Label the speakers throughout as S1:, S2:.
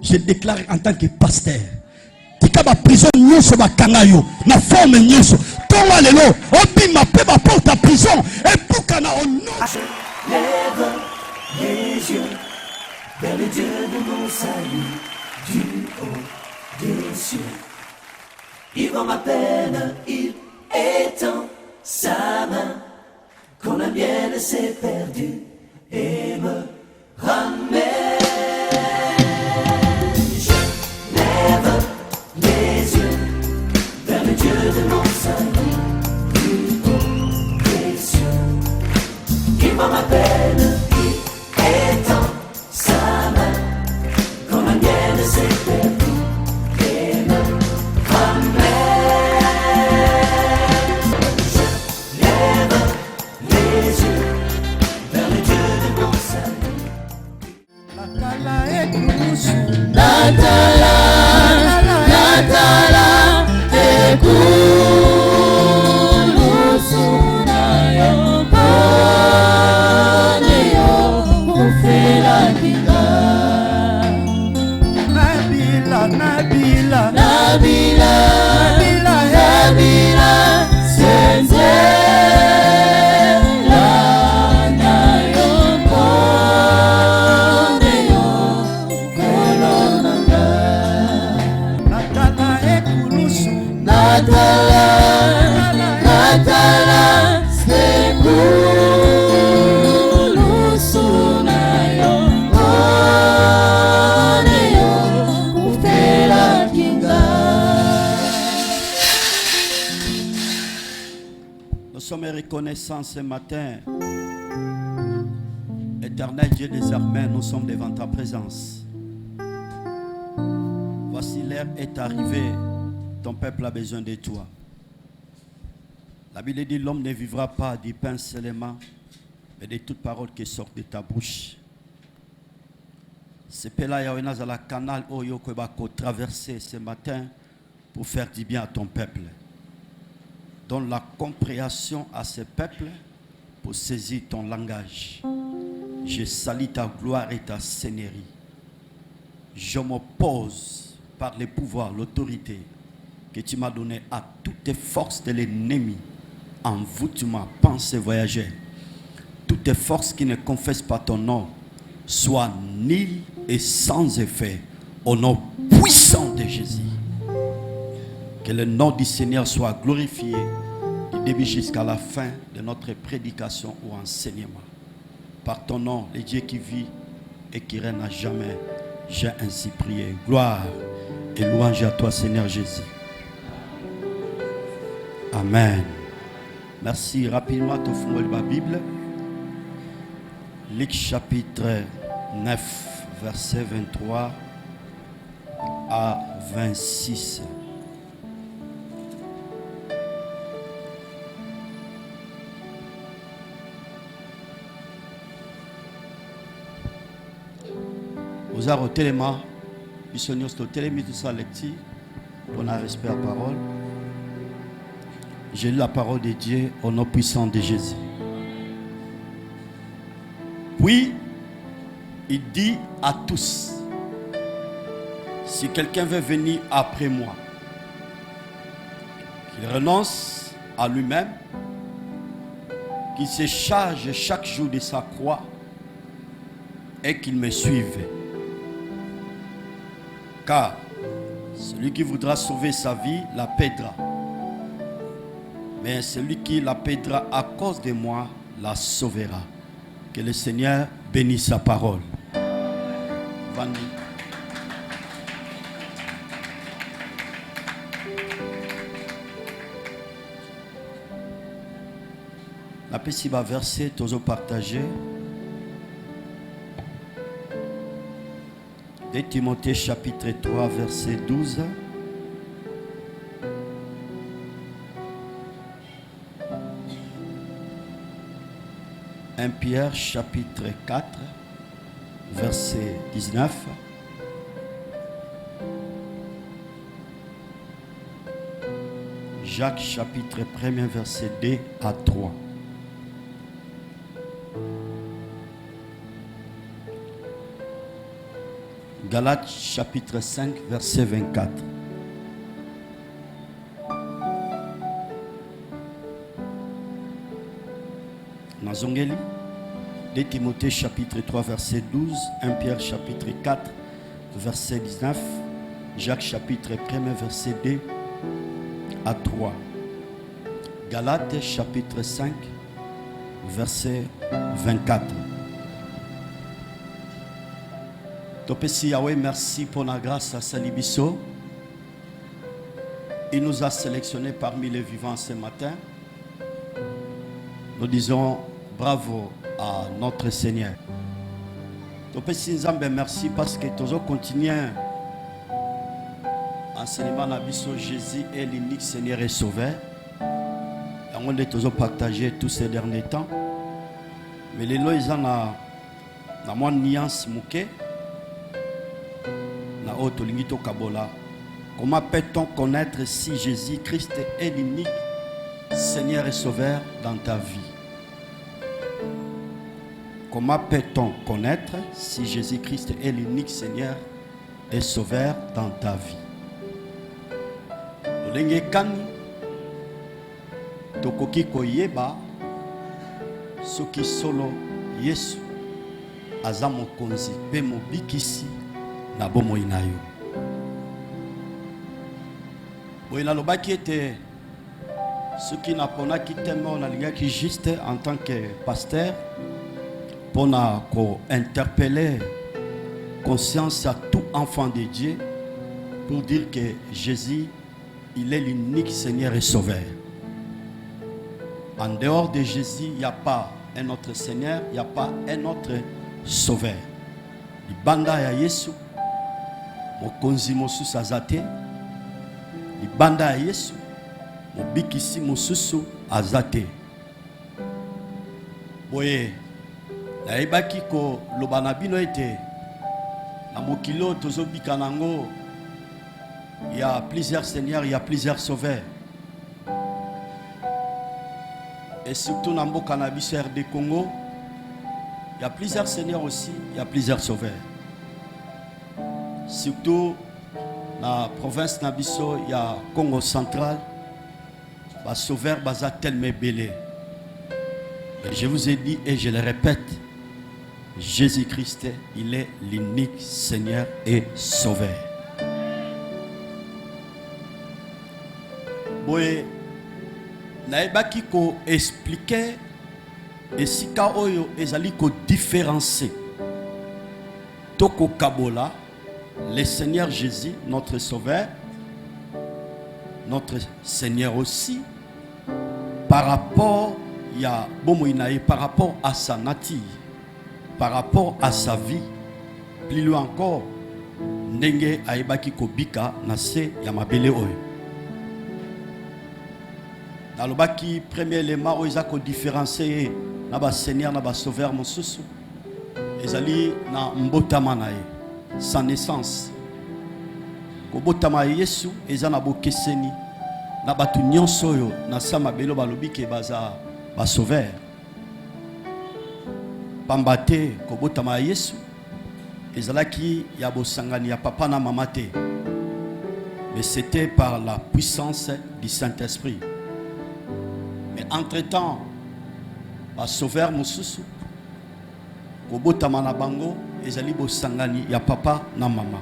S1: Je déclare en tant que pasteur. Tika ba prison nyonso ba kangayo na forme nyonso. Tonga lelo obima pe ba porte à prison et puka na ono.
S2: Lève les yeux vers le Dieu de mon salut, du haut des cieux. Il voit ma peine, il étend sa main quand la mienne s'est perdue et me ramène. Je lève les yeux vers le Dieu de mon salut, du haut des cieux. Il voit ma peine, il étend sa main quand la mienne s'est perdue et me ramène. Je lève les yeux vers le Dieu de mon salut.
S3: Natala ekurusu,
S2: Natala ekurusu na yo pone yo ufela kinga.
S3: Nabila, Nabila,
S2: Nabila,
S3: Nabila,
S2: Nabila, senze la na yo pone yo ufela nanga.
S3: Natala ekurusu,
S2: Natala sekulusu na yo pone yo ufela kinga.
S1: Nous sommes reconnaissants ce matin. Éternel Dieu des armées, nous sommes devant ta présence. Voici l'heure est arrivée. Ton peuple a besoin de toi. La Bible dit l'homme ne vivra pas du pain seulement, mais de toute parole qui sort de ta bouche. C'est là il la canal oyo que va traverser ce matin pour faire du bien à ton peuple. Donne la compréhension à ce peuple pour saisir ton langage. Je salue ta gloire et ta seigneurie. Je m'oppose par le pouvoir, l'autorité que tu m'as donné à toutes les forces de l'ennemi. Envoûtement, pensée, voyageur. Toutes les forces qui ne confessent pas ton nom soient nulles et sans effet au nom puissant de Jésus. Que le nom du Seigneur soit glorifié du début jusqu'à la fin de notre prédication ou enseignement. Par ton nom, le Dieu qui vit et qui règne à jamais, j'ai ainsi prié. Gloire et louange à toi, Seigneur Jésus. Amen. Merci. Rapidement, tu fous la Bible. Luc chapitre 9, verset 23 à 26. Vous avez tellement, missionnaires, tellement tout ça lecture, on a respect à la parole. J'ai lu la parole de Dieu au nom puissant de Jésus. Puis, il dit à tous, si quelqu'un veut venir après moi, qu'il renonce à lui-même, qu'il se charge chaque jour de sa croix et qu'il me suive. Car celui qui voudra sauver sa vie la perdra. Mais celui qui la perdra à cause de moi la sauvera. Que le Seigneur bénisse sa parole. Vanny. La petit verset, toujours partagé. De Timothée chapitre 3, verset 12. Pierre chapitre 4, verset 19. Jacques chapitre 1, verset 2 à 3. Galates chapitre 5, verset 24. Nazongeli, 2 Timothée chapitre 3, verset 12, 1 Pierre chapitre 4, verset 19, Jacques chapitre 1, verset 2 à 3. Galates chapitre 5, verset 24. Topesi Yahweh, merci pour la grâce à Salibiso. Il nous a sélectionnés parmi les vivants ce matin. Nous disons bravo à notre Seigneur. Topesi Nzambe, merci parce que tu as continué enseignement Nabiso. Jésus est l'unique Seigneur et Sauveur. On a toujours partagé tous ces derniers temps. Mais les lois, ils ont la moindre nuance mouké. Na auto lingito kabola. Comment peut-on connaître si Jésus-Christ est l'unique Seigneur et Sauveur dans ta vie? Comment peut-on connaître si Jésus-Christ est l'unique Seigneur et Sauveur dans ta vie? Olengekani tokoki koyeba soki solo Yesu aza mokonzi pe mobikisi na bomoi na yo. Boye nalobaki ete soki naponaki tellement nalingaki juste en tant que pasteur pour interpeller conscience à tout enfant de Dieu pour dire que Jésus, il est l'unique Seigneur et Sauveur. En dehors de Jésus, il n'y a pas un autre Seigneur, il n'y a pas un autre Sauveur. Libanda ya Yesu, mokonzi mosusu azate. Libanda ya Yesu, mobikisi mosusu azate. Boye, naibaki ko lobana bino ete na mokilo tozobika nango, il y a plusieurs seigneurs, il y a plusieurs sauveurs. Et surtout dans le cannabis RD Congo, il y a plusieurs seigneurs aussi, il y a plusieurs sauveurs. Surtout dans la province Nabiso, il y a Congo central, les sauveurs sont tellement belés. Et je vous ai dit et je le répète, Jésus-Christ, il est l'unique Seigneur et Sauveur. Oui, naibaki ko expliquer et sika oyo ezali ko différencier toko kabola le Seigneur Jésus, notre Sauveur, notre Seigneur aussi, par rapport par rapport à sa nature, par rapport à sa vie, plus loin encore, ndenge aibaki ko bika na se ya mabele oyo. Nalobaki premier élément où ils ont différencié na Seigneur na Sauveur mosusu ezali na mbotama na ye, sa naissance. Ko botama Yesu eza na bokeseni na batu nyonso oyo na sama belo balobi ke baza ba Sauveur. Pambate ko botama Yesu ezalaki ya bosangani ya papa na mama te, mais c'était par la puissance du Saint-Esprit. Entre-temps, le Sauveur Mosusu, Kobotama na bango, ezali bo sangani ya papa na mama.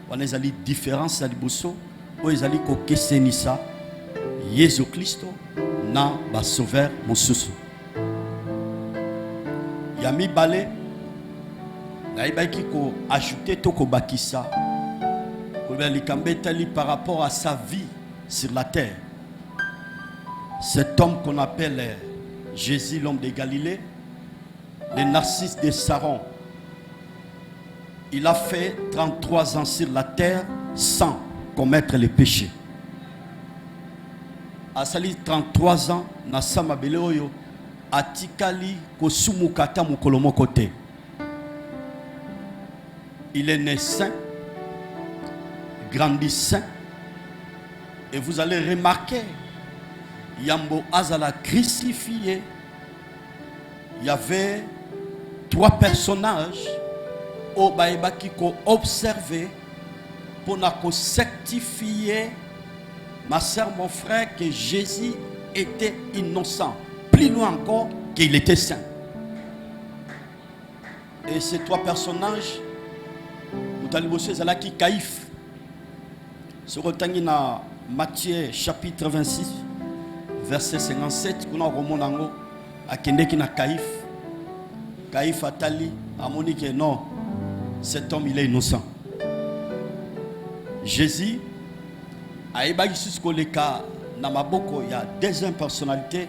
S1: Wana ezali différence ya liboso, o ezali ko kesenisa Yesu Kristo na ba Sauveur Mosusu. Yami balé, na ibaki ko ajouter to ko bakisa. Ko likambetali par rapport à sa vie sur la terre. Cet homme qu'on appelle Jésus, l'homme de Galilée, le Narcisse de Saron, il a fait 33 ans sur la terre sans commettre les péchés. A sali 33 ans, na sama beleoyo, atikali kosumu kata mukolomo kote. Il est né saint, grandi saint, et vous allez remarquer, Yambo Azala crucifié. Il y avait 3 personnages o baebaki ko observer pour na ko certifier, ma sœur, mon frère, que Jésus était innocent. Plus loin encore, qu'il était saint. Et ces trois personnages, nous allons bosser Zalaki Caïphe. Se retenir dans Matthieu chapitre 26, verset 57, nous avons remonté à Kendeki na Caïphe. Caïphe Atali a dit que non, cet homme il est innocent. Jésus a ébahi jusqu'au cas dans maboko, il y a deuxième personnalité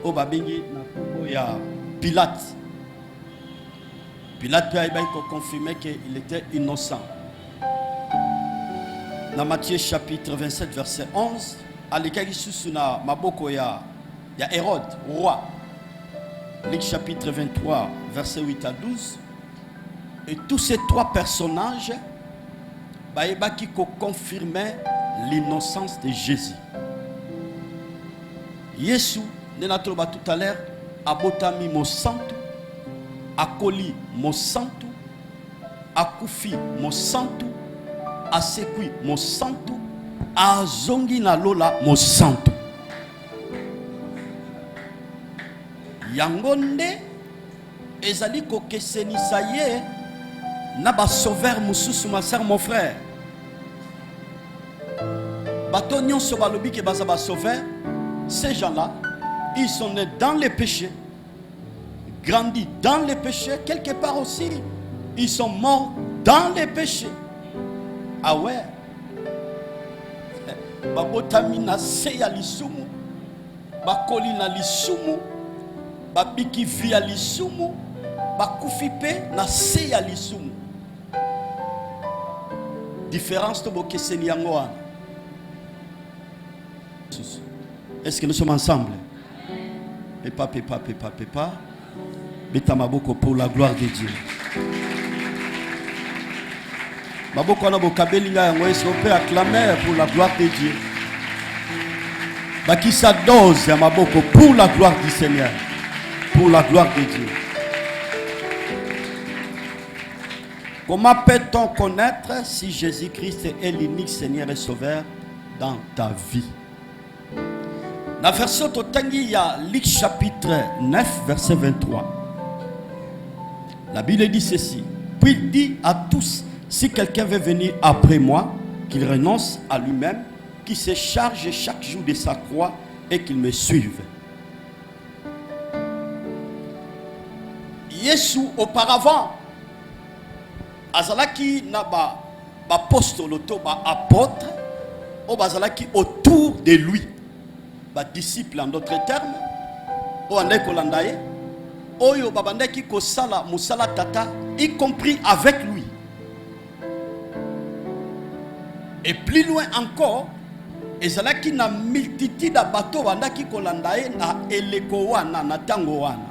S1: au babingi il y a Pilate. Pilate a confirmé qu'il était innocent. Dans Matthieu chapitre 27 verset 11, à l'écart sous na maboko il y a Hérode roi. Luc chapitre 23 verset 8 à 12. Et tous ces trois personnages qui confirmaient l'innocence de Jésus. Jésus, nous avons tout à l'heure, a botami mo santo, a koli mo santo, a koufi mo santo, a sekui mo santo, a zongi na lola mo santo. Yangonde ezali ko kesenisa ye na ba sauveur mususu, ma sœur, mon frère. Bato nyonso balobi ke baza ba sauveur, ces gens-là, ils sont nés dans les péchés, grandis dans les péchés, quelque part aussi, ils sont morts dans les péchés. Ah ouais. Babotami na se ya lisumu, bakoli na lisumu, babiki via lisumu, bakufipe na se ya lisumu. Différence de bokeseni yango wana. Est-ce que nous sommes ensemble? Pépa, pépa, pépa, pépa. Beta maboko pour la gloire de Dieu. Maboko na bokabelinga yango, est-ce qu'on peut acclamer pour la gloire de Dieu? Baki sa dose ya maboko pour la gloire du Seigneur. Pour la gloire de Dieu. Comment peut-on connaître si Jésus-Christ est l'unique Seigneur et Sauveur dans ta vie? La version Totangi, il y a Luc chapitre 9, verset 23. La Bible dit ceci. Puis il dit à tous, si quelqu'un veut venir après moi, qu'il renonce à lui-même, qu'il se charge chaque jour de sa croix et qu'il me suive. Jésus, auparavant, azalaki na ba apostole to ba apôtre o bazalaki autour de lui, ba disciple en d'autres termes, o andai kolanda ye oyo babandaki kosala musala tata, y compris avec lui. Et plus loin encore, ezalaki na multitude de bateaux bandaki kolanda ye na eleko wana na tango wana.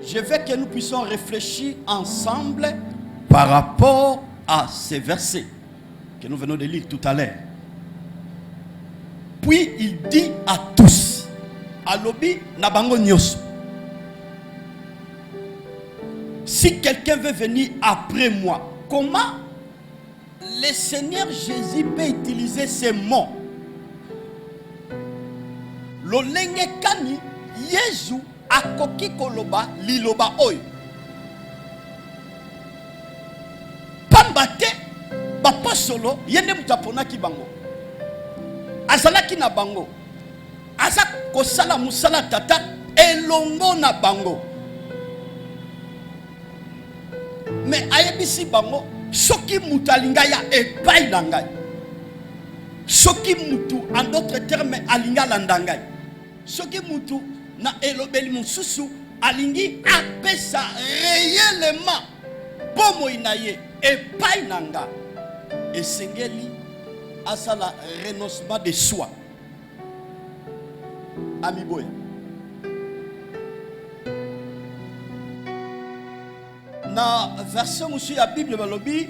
S1: Je veux que nous puissions réfléchir ensemble par rapport à ces versets que nous venons de lire tout à l'heure. Puis il dit à tous, Alobi Nabango Nyoso, si quelqu'un veut venir après moi, comment le Seigneur Jésus peut utiliser ces mots? Lolenge kani Jésus akoki koloba liloba oyo pambate bapasolo yende mutaponaki bango azalaki na bango aza kosala musala tata elongo na bango, mais ayebisi bango soki mutu alinga ya epai na ngai, soki mutu en d'autres termes alinga landa ngai, soki mutu na elobeli mususu alingi apesa réellement bomo inaye epai nanga, esengeli asala renoncement de soi. Ami boya, na verset musu ya Bible balobi,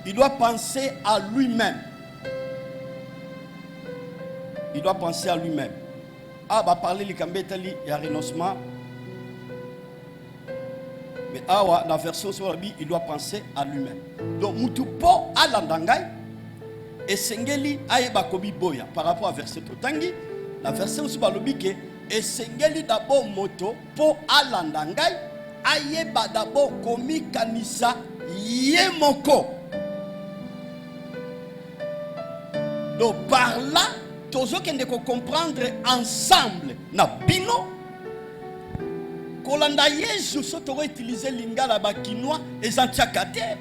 S1: il doit penser à lui-même. Il doit penser à lui-même. Ah, bah parler les cambetali et à renoncement. awa la version Sorabi, il doit penser à lui-même. Donc mutupo alandangai esengeli ayeba kobi boya par rapport à verset totangi. La verset aussi balobi ke esengeli d'abord moto po alandangai ayeba d'abord komi kanisa yemoko. Donc par là, tozo kende ko comprendre ensemble na bino. Kolanda Yesu soto utiliser lingala bakinois et zantiakate.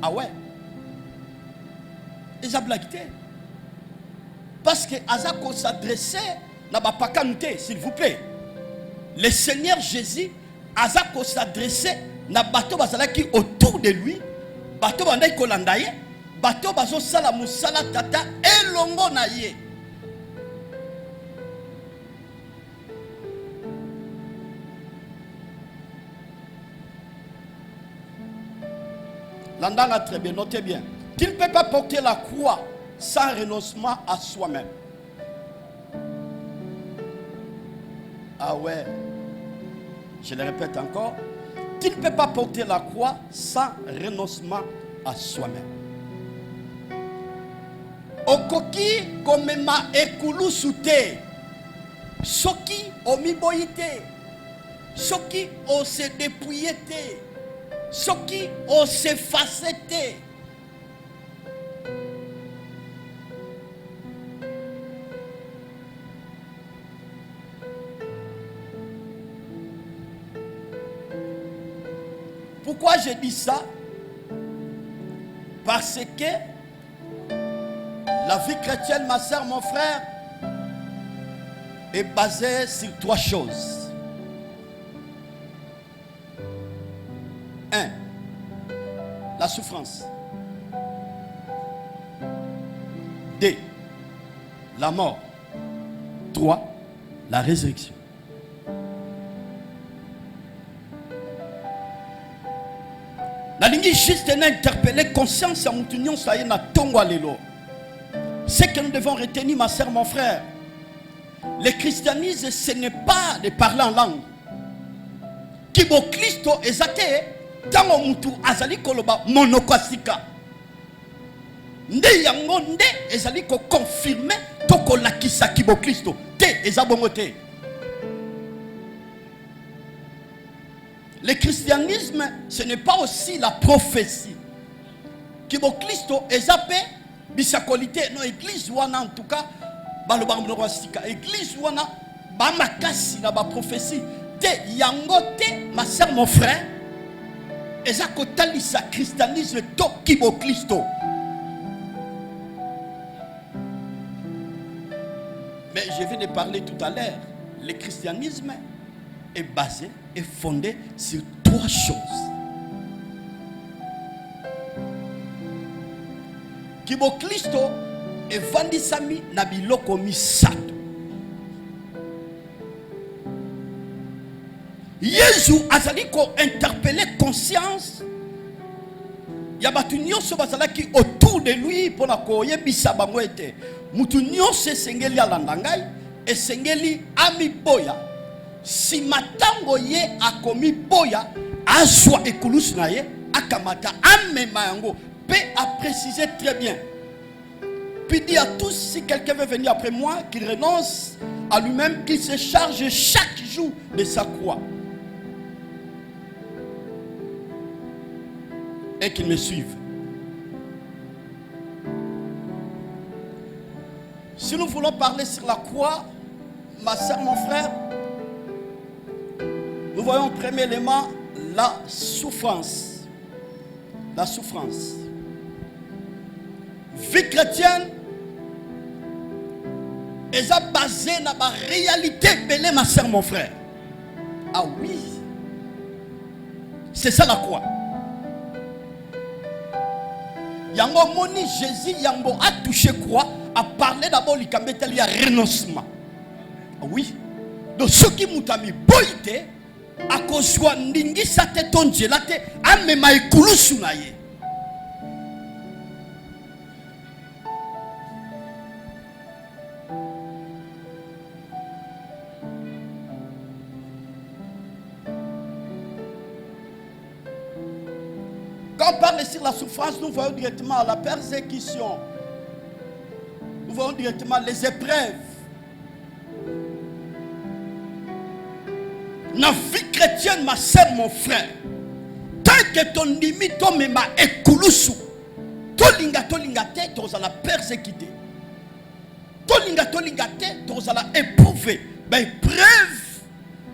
S1: Ah ouais. Ils ont blagué. Parce que Azako s'adressait na bapakanute, s'il vous plaît. Le Seigneur Jésus, Azako s'adressait na bato bazalaki autour de lui, bato bandai kolandaye, bato bazo sala musala tata elongo na ye. L'andanga très bien, notez bien. Tu ne peux pas porter la croix sans renoncement à soi-même. Ah ouais. Je le répète encore. Tu ne peux pas porter la croix sans renoncement à soi-même. Okoki komema ekulu sute. Soki omiboyite. Soki o se dépouillete. Soki o se facete. Pourquoi je dis ça? Parce que la vie chrétienne, ma soeur, mon frère, est basée sur trois choses. 1. La souffrance. 2. La mort. 3. La résurrection. La ligne juste interpellé conscience à Moutunion ça y est na tongo lelo. Ce que nous devons retenir, ma soeur, mon frère, le christianisme ce n'est pas de parler en langue. Kibo Christo ezate tango mutu azali koloba monokasika. Nde yango nde ezali ko confirmer to ko lakisa kibo Christo te ezabongote. Le christianisme, ce n'est pas aussi la prophétie. Kibo Christo ezape bisakolite no église wana en tout cas baloba monokasika église wana ba makasi na ba prophétie te yango te ma soeur mon frère ezako talisa christianisme to kibo Christo. Mais je viens de parler tout à l'heure, le christianisme est basé et fondé sur trois choses. Kibo Christo est vandisami na biloko misato. Yesu azali ko interpeller conscience ya batu nyonso bazalaki autour de lui pona koyebisa bango ete mutu nyonso esengeli alanda ngai esengeli amiboya si matango ye akomi boya azwa ekulusu na ye akamata amema yango pe a précisé très bien. Puis dit à tous, si quelqu'un veut venir après moi, qu'il renonce à lui-même, qu'il se charge chaque jour de sa croix et qu'il me suive. Si nous voulons parler sur la croix, ma soeur, mon frère, nous voyons au premier élément la souffrance. La souffrance. Vie chrétienne est basée sur la réalité belée, ma soeur, mon frère. Ah oui. C'est ça la croix. Yango moni Jésus yango a touché quoi? A parlé d'abord du cambétel, il y a renoncement. Ah oui. Donc ceux qui m'ont mis boïté, à cause de ndingi sate tonjelate, a même ekulusu na ye. Quand on parle sur la souffrance, nous voyons directement la persécution. Nous voyons directement les épreuves. Dans la vie chrétienne, ma soeur, mon frère, tant que ton limite, ton mema ekulusu, tolinga te, tu vas la persécuter. Tolinga te, tu vas la éprouver. Ben, preuve,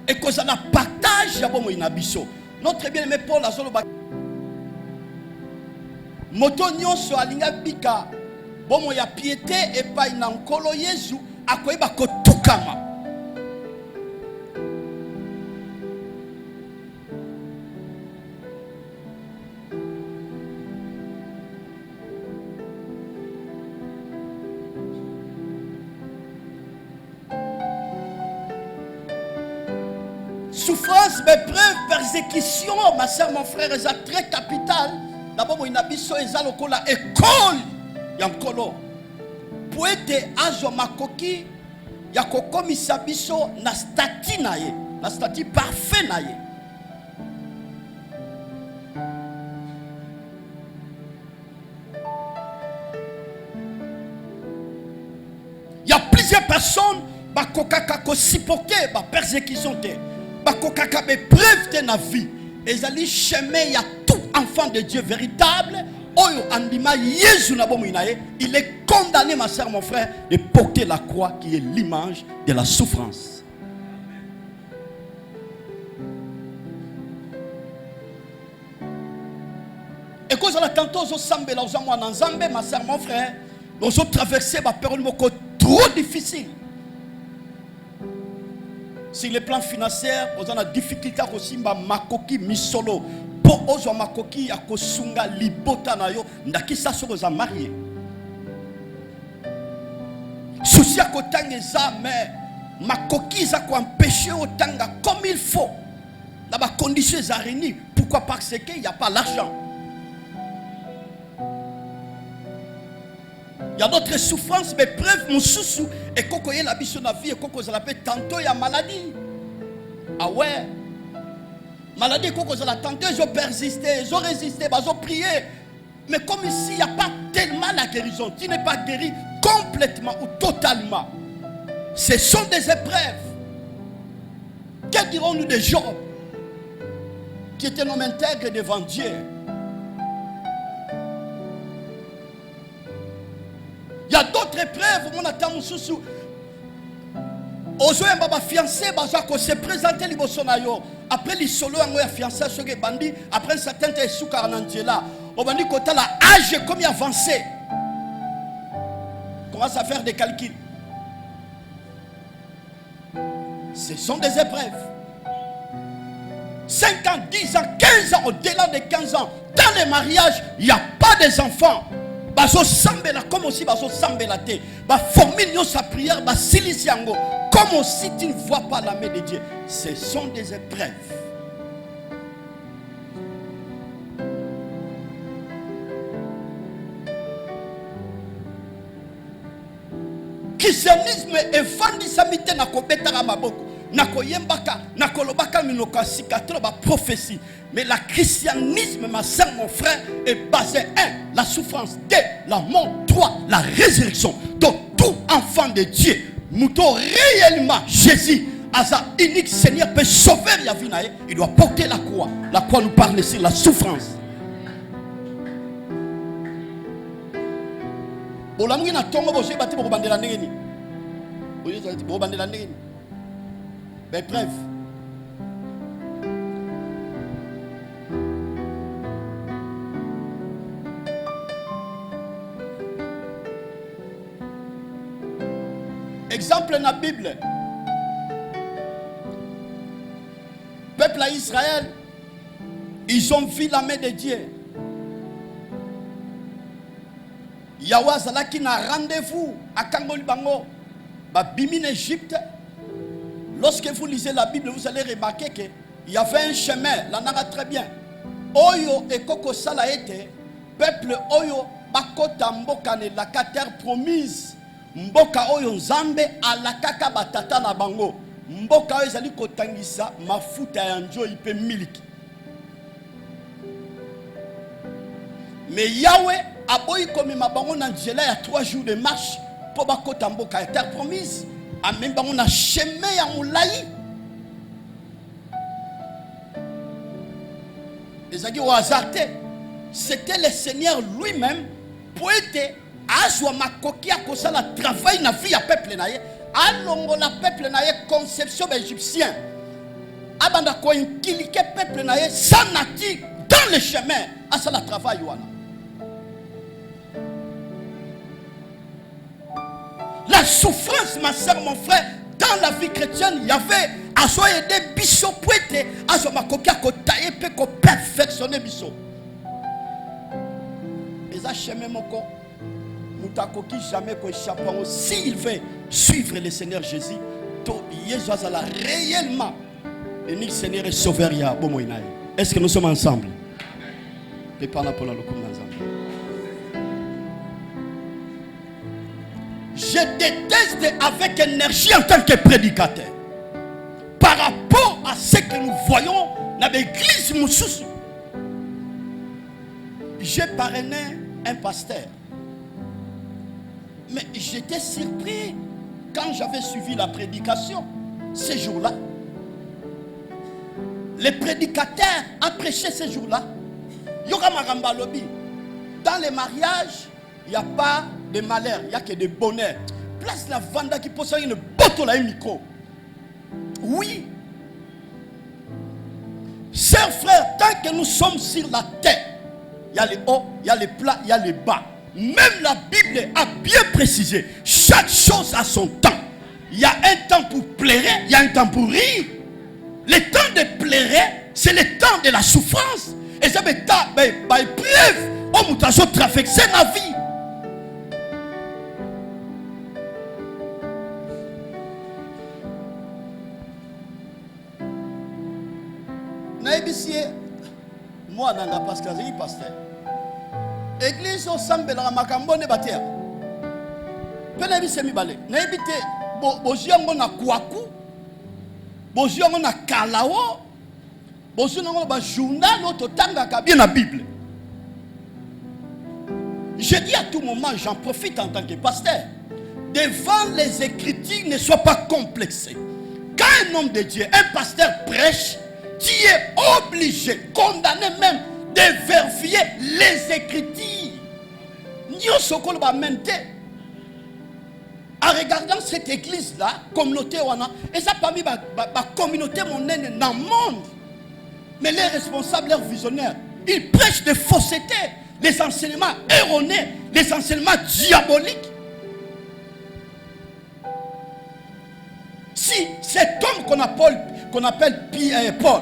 S1: et que ça la partage, notre bien-aimé Paul a solo. Moto nyonso alinga bika bomo ya piété et pas na nkolo Yesu akoyeba kotukama. Souffrance, épreuve, persécution, ma soeur, mon frère, c'est très capital. D'abord, il y a une école. Yankolo. Pour être azo makoki, il y a comme biso na stati naye, na stati parfait naye. Il y a plusieurs personnes bakokaka ko sipoke ba persécution te. Bakokaka be preuve de na vie. Et ali chemin il y a tout enfant de Dieu véritable. Il est condamné, ma soeur, mon frère, de porter la croix qui est l'image de la souffrance. Et quand on a tantôt ma soeur, mon frère, nous avons traversé ma période trop difficile. Sur le plan financier, nous avons des difficultés aussi, makoki misolo. Pour ozo makoki ya kosunga libota na yo ndakisa soko za marié. Souci ya kotanga za mais makoki za ko empêcher otanga comme il faut. Dans ba conditions za réunies. Pourquoi? Parce que il y a pas l'argent. Il y a d'autres souffrances mais preuve mon sousou et kokoye la biso na vie et koko za la paix tantôt il y a maladie. Ah ouais. Maladie, quand ils ont tenté, ils ont persisté, ils ont résisté, ils ont prié. Mais comme ici, il n'y a pas tellement la guérison, tu n'es pas guéri complètement ou totalement. Ce sont des épreuves. Que dirons-nous de Job, qui était un homme intègre devant Dieu? Il y a d'autres épreuves, mon attend mon sous. Ozoya baba fiancé baza ko se présenter liboso na yo après li solo yango ya fiancé soke bandi après un certain temps suka nanjela obandi kota la âge comme avancé commence à faire des calculs. Ce sont des épreuves. 5 ans, 10 ans, 15 ans, au-delà de 15 ans dans les mariages il n'y a pas des enfants. Bazo sambela comme aussi bazo sambela te ba formule yo sa prière ba silisiango comme aussi tu ne vois pas la main de Dieu. Ce sont des épreuves. Christianisme est fandissamité na kobetaka maboko na koyembaka na kolobaka minoka sikatro ba prophétie. Mais le christianisme, ma soeur, mon frère, est basé 1. La souffrance, 2. La mort, 3. La résurrection. Donc tout enfant de Dieu, mouton réellement Jésus, à sa unique Seigneur, peut sauver la vie. Il doit porter la croix. La croix nous parle sur la souffrance. Mais bref. Exemple dans la Bible. Peuple à Israël, ils ont vu la main de Dieu. Yahweh Zalaki n'a rendez-vous à Kangoli Bango, Bimine Égypte. Lorsque vous lisez la Bible, vous allez remarquer qu'il y avait un chemin, là n'a très bien. Oyo et Koko Salaete, peuple Oyo, Bakota Mbokane, la terre promise. Mboka oyo nzambe alakaka batata na bango. Mboka oyo ezali kotangisa mafuta ya njo ipe miliki. Mais Yahweh a boyi comme ma bango na nzela ya 3 jours de marche pour bakota mboka ya terre promise. A même bango na chemin ya moulayi. Ezaki au hasard. C'était le Seigneur lui-même pour être azwa makoki akosa la travail na vie ya peuple na ye. Alongo la peuple na ye conception égyptien. Abanda ko inkilike peuple na ye sans nati dans le chemin à ça la travail wana. La souffrance, ma soeur, mon frère, dans la vie chrétienne, il y avait à soi aider biso poète, à soi ma coquille à tailler, pour perfectionner biso. Et ça, chemin mon corps, nous t'accoquille jamais qu'on échappe. S'il veut suivre le Seigneur Jésus, to Jésus a réellement et ni Seigneur est sauveur ya bon moyen. Est-ce que nous sommes ensemble? Et par là pour le coup ensemble. Je déteste avec énergie en tant que prédicateur. Par rapport à ce que nous voyons dans l'église Moussous. J'ai parrainé un pasteur. Mais j'étais surpris quand j'avais suivi la prédication ces jours-là. Le prédicateur a prêché ces jours-là. Yoga Maramba Lobby. Dans les mariages, il n'y a pas de malheur, il n'y a que de bonheur. Place la vanda qui possède une botte là, un micro. Oui. Chers frères, tant que nous sommes sur la terre, il y a les hauts, il y a les plats, il y a les bas. Même la Bible a bien précisé, chaque chose a son temps. Il y a un temps pour pleurer, il y a un temps pour rire. Le temps de pleurer, c'est le temps de la souffrance. Et ça veut dire, épreuve, on m'a traversé ma vie. Moi, dans la pasteur, j'ai pasteur. Église au sambe la makambone batia. Penabi semi balé. Naibite boziango na kwaku. Boziango na kalao. Boziango ba journal ototanga ka bien la Bible. Je dis à tout moment, j'en profite en tant que pasteur. Devant les Écritures, ne sois pas complexé. Quand un homme de Dieu, un pasteur prêche, tu es obligé, condamné même, de vérifier les Écritures. En regardant cette église-là, communauté, et ça parmi la communauté monnaie dans le monde. Mais les responsables, leurs visionnaires, ils prêchent des faussetés, les enseignements erronés, les enseignements diaboliques. Si cet homme qu'on appelle Paul,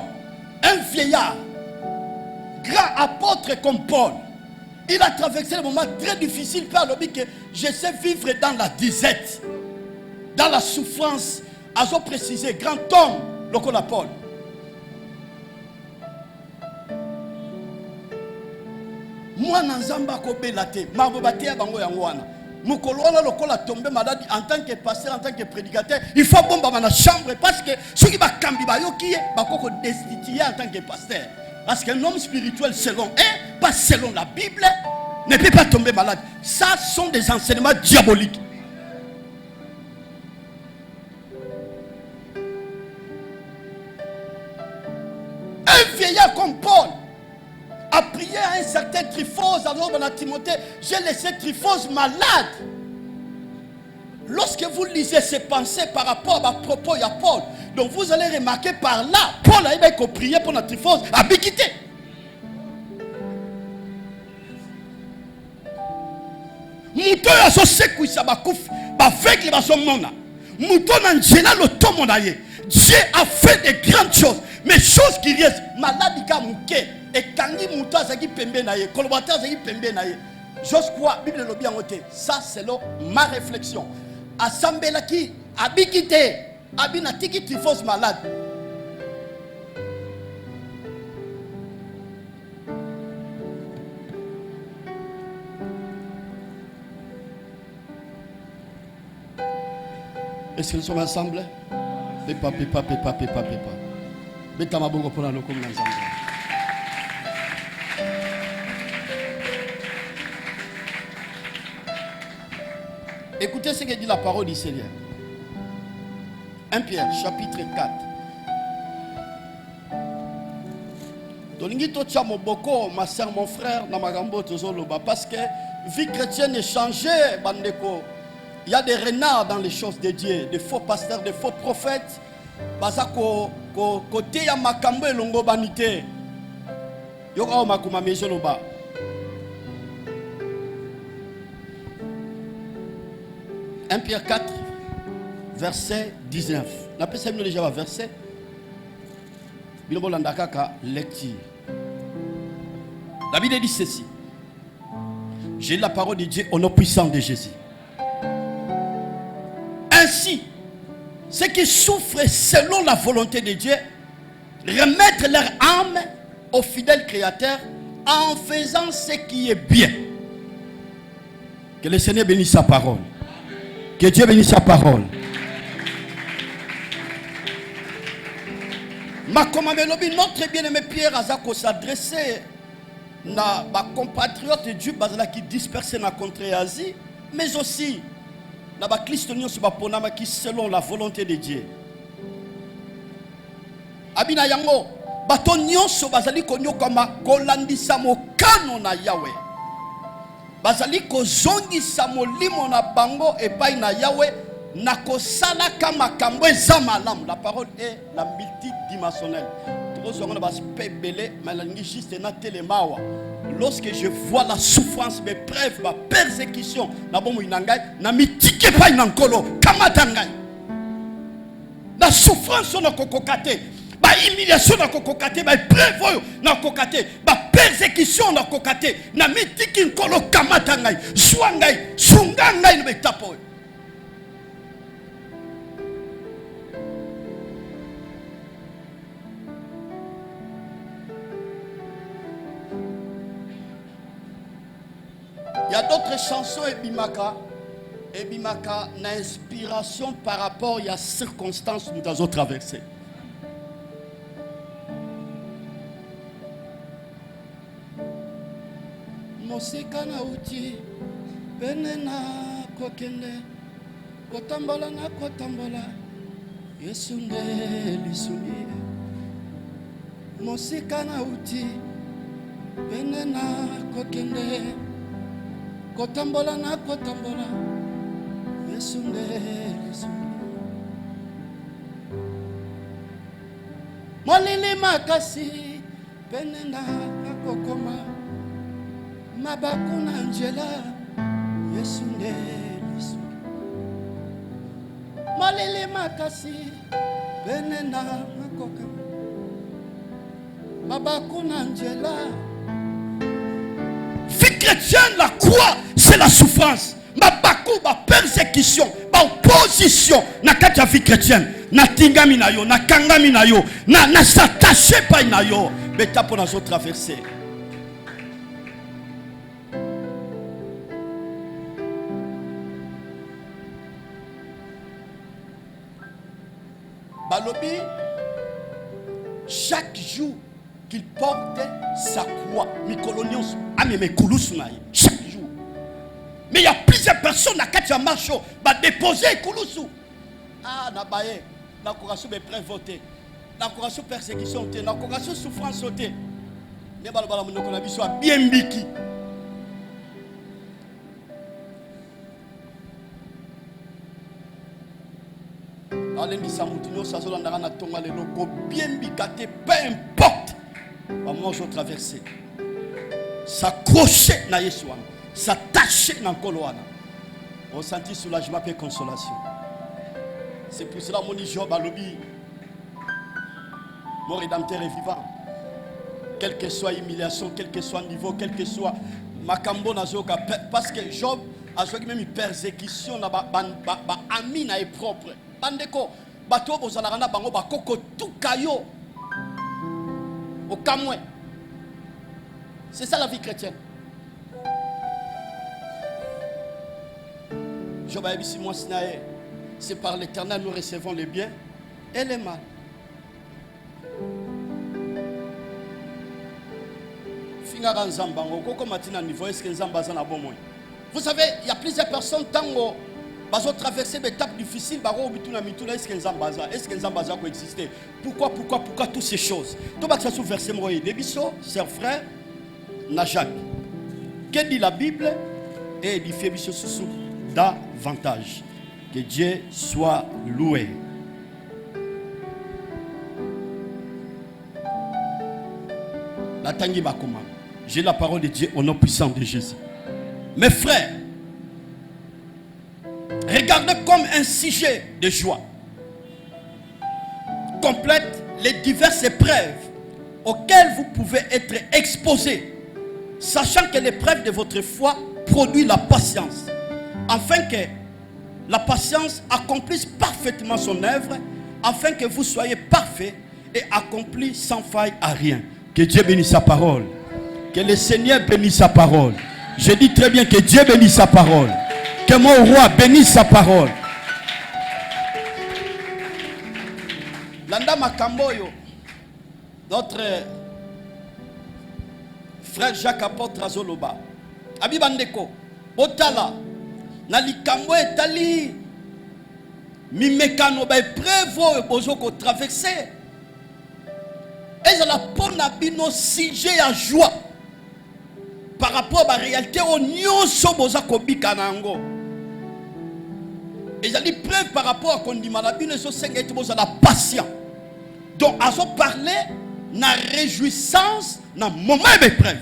S1: un vieillard, grand apôtre comme Paul, il a traversé des moments très difficiles par le but que je sais vivre dans la disette, dans la souffrance, à ce préciser, grand homme, le qu'on a Paul. Moi, Nanzamba Kobelate, Marbobatea Bango Yangwana. Moukolona lokola tombé malade en tant que pasteur, en tant que prédicateur, il faut bomber dans la chambre parce que ceux qui va cambi bayoki ba koko destituer en tant que pasteur. Parce qu'un homme spirituel selon pas selon la Bible, ne peut pas tomber malade. Ça sont des enseignements diaboliques. Un vieillard comme Paul a prié à un certain Tryphose, alors dans Timothée, j'ai laissé Tryphose malade. Lorsque vous lisez ces pensées par rapport à propos de Paul, donc vous allez remarquer par là, Paul a eu prié pour notre Tryphose, a quitté. Mouton a son secoui, ça va couf, va faire que va son mona. Mouton a gêné le temps mon aïe. Dieu a fait de grandes choses, mais choses qui restent, malade qui a mouqué. Et quand il mouton a qui pembe naïe, collaborateur a qui pembe naïe. J'ose croire, Bible le bien ôté. Ça c'est ma réflexion. Assemblée là qui a quitté, a tiki Tryphose malade. Est-ce que nous sommes ensemble? Pépa. Mettez ma bonne pour la locomotive ensemble. Écoutez ce que dit la parole du Seigneur. 1 Pierre, chapitre 4. Doningito tcha moboko, ma soeur, mon frère, na magambo tozoloba. Parce que vie chrétienne est changée, bandeko. Il y a des renards dans les choses de Dieu, des faux pasteurs, des faux prophètes. Basako côté ya makambo elongo banité. Yoka makuma mezoloba. 1 Pierre 4, verset 19. N'a pas ça déjà verset. Lecture. La Bible dit ceci. J'ai la parole de Dieu au nom puissant de Jésus. Ainsi, ceux qui souffrent selon la volonté de Dieu remettent leur âme au fidèle Créateur en faisant ce qui est bien. Que le Seigneur bénisse sa parole. Que Dieu bénisse sa parole. Ma commandement, notre bien-aimé Pierre Azako s'adressait à ma compatriote Dieu qui dispersé dans la contre-Asie, mais aussi à ma Christonion qui selon la volonté de Dieu. Abina yango, bato nyonso bazali konyo kama kolandisa mokano na Yahweh. Bazali kozongisa molimo na bango epai na Yahweh. La parole est la multidimensionnelle. Lorsque je vois la souffrance, mes preuves, ma persécution, la souffrance na kokokate, la humiliation na kokokate, la preuve na kokokate, la persécution na kokokate, na mitiki nkolo kamatangai, suangai, sungangai na betapo. Il y a d'autres chansons et Bimaka n'a inspiration par rapport à circonstances que nous avons traversées. Mosika na uti benena kokende kotambola na kotambola Yesu nde lisuni Mosika na uti benena kokende kotambola na kotambola Yesu nde lisuni molili makasi benena kokoma Mabakuna Angela, Yesu nde lisuni. Malele makasi, benena makoka. Mabakuna Angela. Vie chrétienne, la croix, c'est la souffrance. Mabaku, ma persécution, ma opposition. Na katia vie chrétienne, na tingami na yo, na kangami na yo, na s'attacher pas na yo. Beta pour nous traverser. Balobi, chaque jour qu'il porte sa croix, chaque jour. Mais il y a plusieurs personnes qui ont marché, qui ont déposé Koulousou. Ah, nabaye, na koraso be prévoté, na koraso persécution, na koraso souffrance. Ne balabala munoko na biso bien mbiki. Bien bicaté, peu importe comment je traverse, s'accrocher na Yeshua, s'attacher na Koloana, on sentit soulagement et consolation. C'est pour cela mon Job a lobby, mon rédempteur est vivant. Quelle que soit l'humiliation, quel que soit le niveau, quel que soit Makambo Nazoka, parce que Job a joué même une persécution, ami na est propre. Bandeko, bato bozalana bango bakoko tukayo au kamwe. C'est ça la vie chrétienne. Job a dit moi sinae, c'est par l'Éternel nous recevons les biens et les mal. Fingara nzamba ngoko matina niveau est-ce que nzamba za na bon moyen. Vous savez, il y a plusieurs personnes tango Bazo traverser des étapes difficiles, est-ce que les ambaza, est-ce que les ambaza peuvent exister? Pourquoi toutes ces choses? Donc, ça sous verset moyen. Les bisous, chers frères, n'a Jacques. Que dit la Bible? Et il fait bisous sous davantage. Que Dieu soit loué. La tangi bakoma. J'ai la parole de Dieu au nom puissant de Jésus. Mes frères, regardez comme un sujet de joie complète les diverses épreuves auxquelles vous pouvez être exposés, sachant que l'épreuve de votre foi produit la patience, afin que la patience accomplisse parfaitement son œuvre, afin que vous soyez parfaits et accomplis sans faille à rien. Que Dieu bénisse sa parole. Que le Seigneur bénisse sa parole. Je dis très bien que Dieu bénisse sa parole. Que mon roi bénisse sa parole. Landa Makamboyo, notre frère Jacques apôtre Azoloba. Abibandeko, Otala, Nalikambo etali, Mimekano ba prévo bozoko traverser. Et ça la pona bino sujet à joie par rapport à la réalité au nyonso boza kobika nango. Et ça dit preuve par rapport à kondima la bino so senga ete boza la patient. Donc à so parler na réjouissance na moment d'épreuve.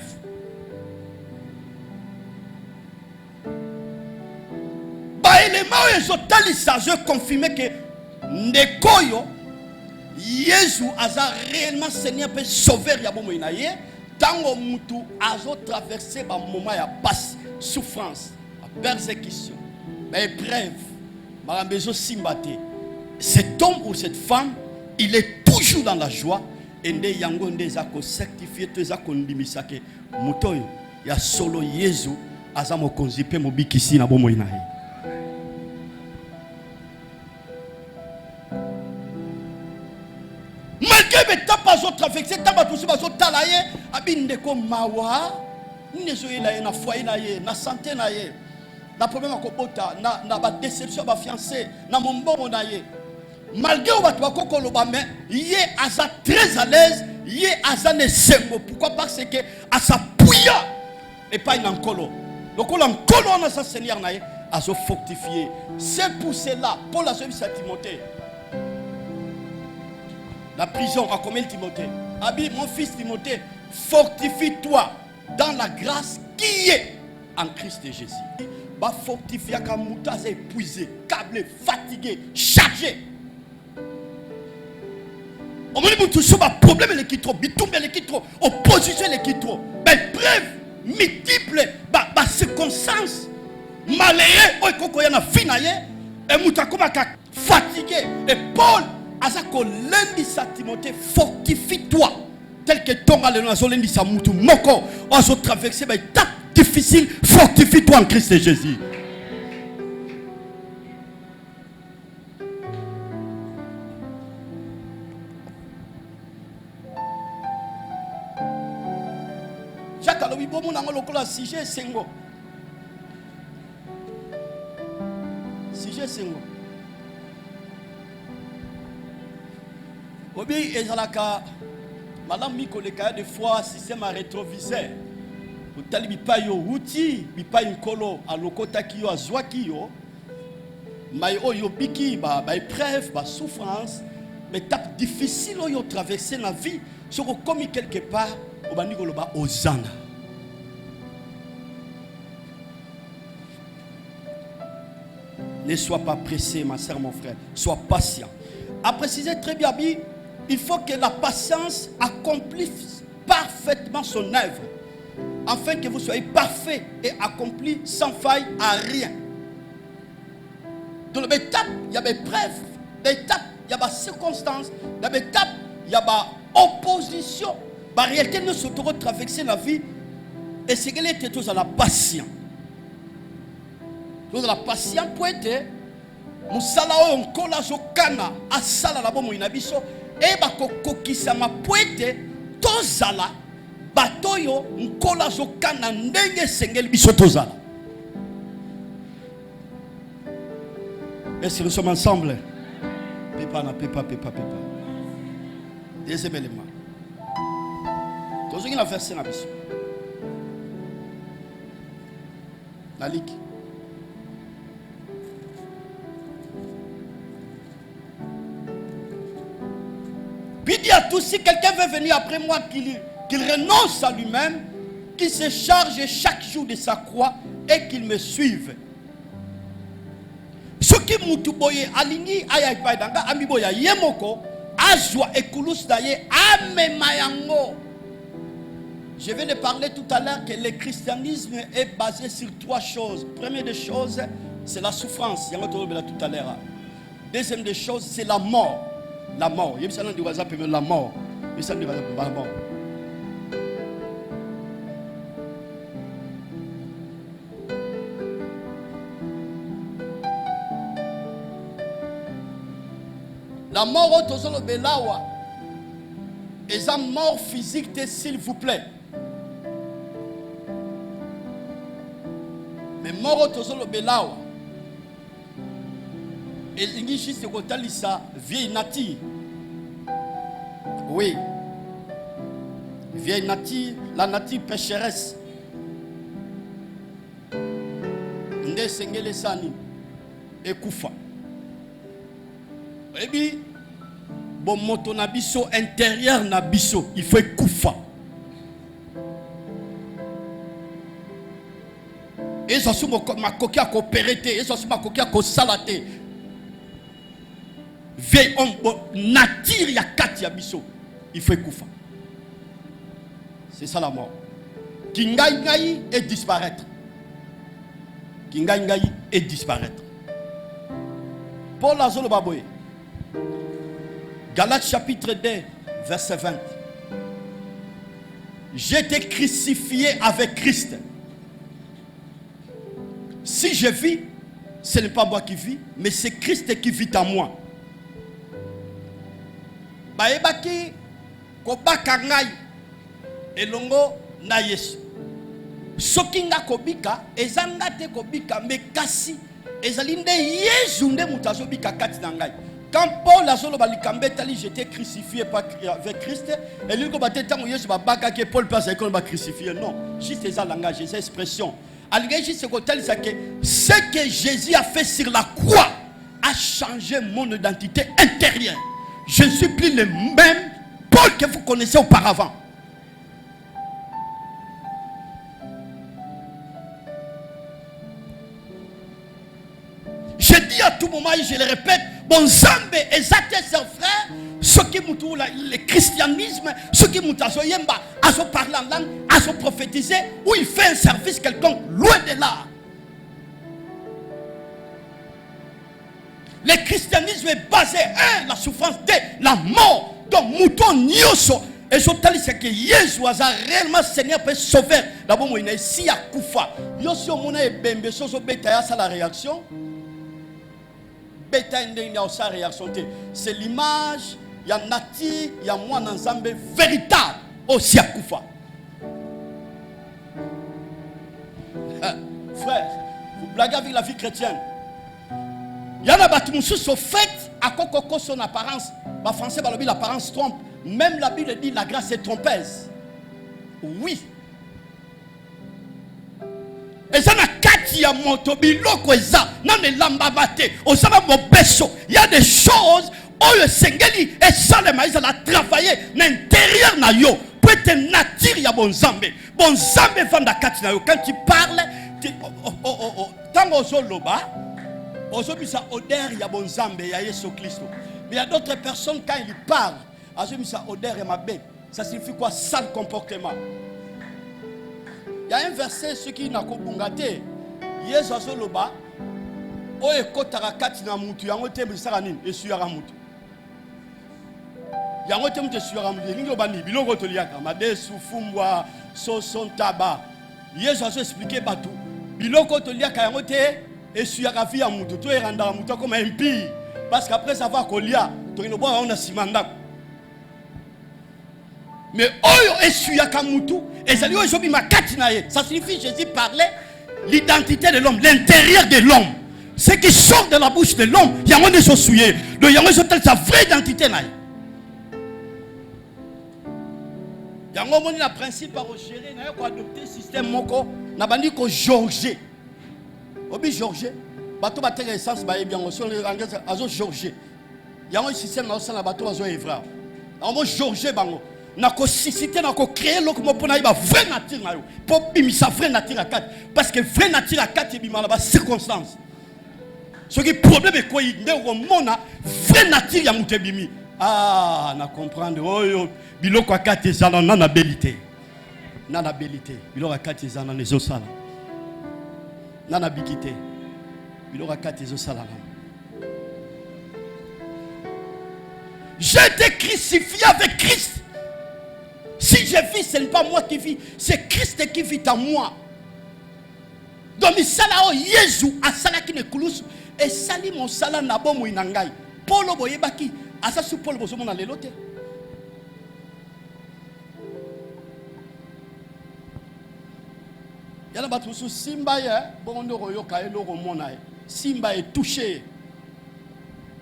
S1: Ba élément ils ont talisa je confirmer que ndekoyo Jésus a réellement Seigneur peut sauver ya bomo inaye tango mutu azo traverser ba moment ya basse souffrance, persécution, ba épreuve, ba besoin simbate. Cet homme ou cette femme, il est toujours dans la joie et nde yango nde zako certifier te zako ndimisa ke mutoyo ya solo Jésus aza mokonzi pe mobikisi na bomo inaye. Malgré les étapes traversées, les étapes tous ces talaye, abindeko mawa, nezoye na ye na foyer na ye, na santé na ye, na problème à kobota, na ba déception ba fiancé, na mombongo na ye. Malgré au batu bakoko loba mais ye asa très à l'aise, ye asa ne sembo. Pourquoi? Parce que asa pouya et pas une encolo. Donc on encolo on a sa Seigneur na ye, aso fortifié. C'est pour cela Paul a dit à Timothée. La prison a commis Timothée. Abi, mon fils Timothée, fortifie-toi dans la grâce qui est en Christ Jésus. Bah fortifier quand moutaz épuisé, câblé, fatigué, chargé. Au moment où tout ça, problème est qui trop, bitumbe est qui trop, opposition est qui trop, preuve multiple, circonstances malheureux, il y a finaye et moutakoma fatigué et Paul. Azako lundi sa Timothée, fortifie-toi tel que ton alléluia lundi sa moutou moko ozo traverser des étapes difficiles, fortifie-toi en Christ Jésus. Jacques alobi bomo nango lokola sujet sengo. Sujet sengo. Obi ezalaka madame Miko le cas de fois système à rétroviseur. Otali bipa yo uti bipa inkolo alokota kiyo azwa kiyo. Mais oyo biki ba épreuve, ba souffrance, mais étape difficile oyo traverser la vie, soko comme quelque part obani koloba ozana. Ne sois pas pressé ma sœur mon frère, sois patient. A précisé très bien il faut que la patience accomplisse parfaitement son œuvre, afin que vous soyez parfaits et accomplis sans faille à rien. Dans l'étape, il y a des preuves, des étapes, il y a des circonstances, dans l'étape, il y a des oppositions. La réalité, nous sommes traverser la vie et c'est qu'elle était tous à la patience. Tous à la patience pour être, musala on kola zokana asala la bomo inabiso. Et bakokokisa mapuete tozala batoyo nkola zokana ndenge sengeli biso tozala. Est-ce que nous sommes ensemble? Pépa. Deuxième élément. Tous ceux qui ont versé dans la mission. La ligue. Puis dit à tous, si quelqu'un veut venir après moi, qu'il renonce à lui-même, qu'il se charge chaque jour de sa croix et qu'il me suive. Ce qui mutuboye alingi ayaipaidanга amiboya yemoko azwa ekulus daye amemayango. Je viens de parler tout à l'heure que le christianisme est basé sur trois choses. Première des choses, c'est la souffrance. Il y a tout à l'heure. Deuxième des choses, c'est la mort. La mort. Il y a la mort. La mort. La mort au tozolo belawa. Et la mort physique, s'il vous plaît. Mais mort au tozolo belawa. Et il y a juste sa vieille nature. Oui. Vieille nature, la nature pécheresse. Nde sengele sani. Et koufa. Et puis, bon moto nabiso intérieur nabiso, il faut koufa. Et ça sous ma coquille à coopérer, et ça sous ma coquille à salater. Veille on nature ya kat ya biso, il faut koufa. C'est ça la mort. Kingaï et disparaître. Kingaï et disparaître. Paul Azolo Baboye. Galates chapitre 2, verset 20. J'ai été crucifié avec Christ. Si je vis, ce n'est pas moi qui vis, mais c'est Christ qui vit en moi. Baebaki kobaka ngai elongo na Yesu. Soki nga kobika ezanga te kobika me kasi ezali nde Yesu nde mutu azobika kati na ngai. Quand Paul a solo balikambe tali j'étais crucifié avec Christ et lui ko baté tango Yesu babaka ke Paul passe qu'on va crucifier non juste ça langage ces expressions alingé juste ko tali ça que ce que Jésus a fait sur la croix a changé mon identité intérieure. Je ne suis plus le même Paul que vous connaissez auparavant. Je dis à tout moment et je le répète, bon Zambe exact ses frères, ceux qui moutou le christianisme, ceux qui moutou aso yemba, aso parler en langue, aso prophétiser, où il fait un service quelconque loin de là. Le christianisme est basé la souffrance de la mort. Donc mouton nyoso et je te dis que Jésus a réellement Seigneur pour sauver. D'abord moi il est si à koufa. Yosi o mona e bembe soso beta ya sa la réaction. Beta ndenge ya sa réaction. C'est l'image, il y a nati, il y a moi dans Zambé véritable aussi à koufa. Frère, vous blaguez avec la vie chrétienne. Il y en a qui sont faits à quoi son apparence. En français, l'apparence trompe. Même la Bible dit la grâce est trompeuse. Oui. Et ça n'a qu'à dire motobiloko eza nan lambabate osama mobeso. Il y a des choses où le Sengeli et ça le maïs a travaillé l'intérieur na yo pour être nature ya bon zambe. Bon zambe vanda kati na yo quand tu parles tango zoloba ozobisa odeur ya bon zambe ya Yesu Christ. Mais il y a d'autres personnes quand ils parlent azobisa odeur ya mabe. Ça signifie quoi? Sale comportement. Il y a un verset ce qui n'a kobungate Yesu azoloba oye kotaka kati na mutu yango te bisaka nini esuyaka mutu yango te mutu esuyaka mutu ningi obani biloko toliaka madesu fumbwa soso ntaba Yesu azo expliquer batu biloko toliaka yango te esuyaka vi ya mutu to erandaka mutu comme impie parce qu'après avoir kolia tokino boa on a simandako. Mais oyo esuyaka mutu ezali oyo zobi makati na ye. Ça signifie Jésus parlait l'identité de l'homme, l'intérieur de l'homme. Ce qui sort de la bouche de l'homme, il y a un des choses souillées. Le yango est sa vraie identité. Il y a un principe à gérer, il y a adopter le système moko, il y a un Georges. Obi Georges, bateau bateau essence ba bien on sur les rangs azo Georges. Il y a un système dans ça bateau azo Evra. On Georges bango. Na ko susciter na ko créer loko mo pona ba vraie nature na yo. Pour bimisa vraie nature à 4 parce que vraie nature à 4 bimala ba circonstance. Ce qui est problème est quoi il est au monde vraie nature ya mutebimi. Ah, na comprendre oyo biloko a 4 ezana na belité. Na belité. Biloko a 4 ezana les osala. Na bikité. Biloko a 4 ezosala. J'ai été crucifié avec Christ. Si je vis, ce n'est pas moi qui vis, c'est Christ qui vit en moi. Donc, il salao Jésus a salaki ne kulusu et sali mon sala nabo mo inangai. Polo boyebaki asa su polo bozo mona lelote. Yana batu su simba ya bondo royo ka elo romona simba est touché.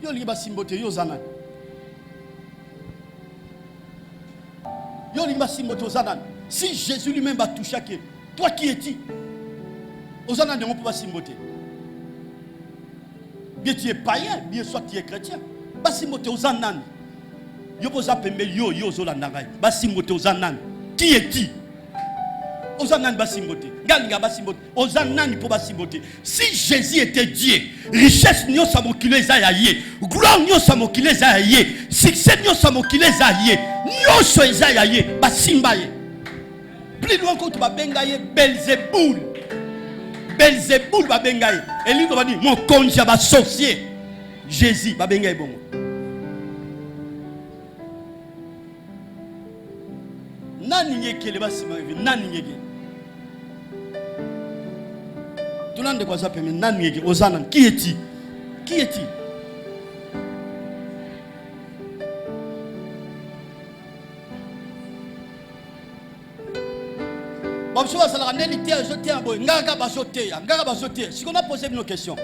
S1: Yo liba simbote yo zana. Si Jésus lui-même va toucher, toi qui es-tu? Osana ne peut pas s'imboter. Bien tu es païen, bien soit tu es chrétien. Ba s'imboter osanan. Yo posa pembe yo zolandangai. Ba s'imboter osanan. Qui es-tu? Osanan ba s'imboter. Ganga ba s'imboter. Osanan pour ba s'imboter. Si Jésus était Dieu, richesse nyo samokile zayaye, gloire nyo samokile zayaye, succès nyo samokile zayaye. Nyoso ezayaye basimbaye. Plus loin que tu vas bengaye Belzéboul. Belzéboul va bengaye. Et lui va dire mon conge va sorcier. Jésus va bengaye bon. Nani yeke le basima nani yeke. Tout le monde de quoi ça permet nani yeke ozanan qui est-il? Qui est-il? Si on a posé une question,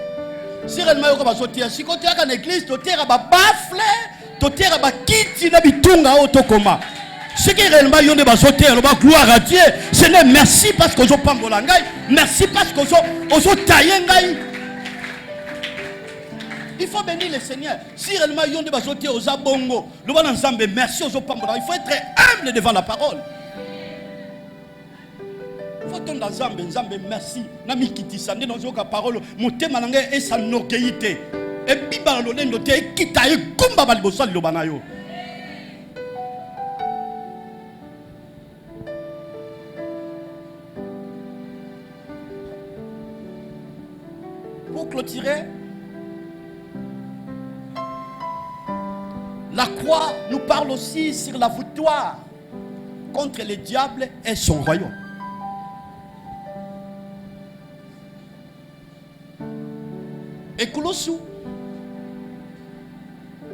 S1: si réellement on va sauter, si on est en église, on est en bafle, on est en kiti na bitunga autocoma. Ce qui est réellement on va sauter, on va gloire à Dieu. Ce n'est merci parce que je prends mon langage, merci parce que je taille. Il faut bénir le Seigneur. Si réellement on va sauter aux abongo, le bon ensemble merci aux pambola. Il faut être humble devant la parole. Il faut tomber dans Zambé, Zambé, merci. Nami kiti sande dans une parole, mon thème et sa orgueillité. Et puis par le note et kita et kumba balibosal lobanayo. Pour clôturer, la croix nous parle aussi sur la victoire contre le diable et son royaume. Et Koulosu,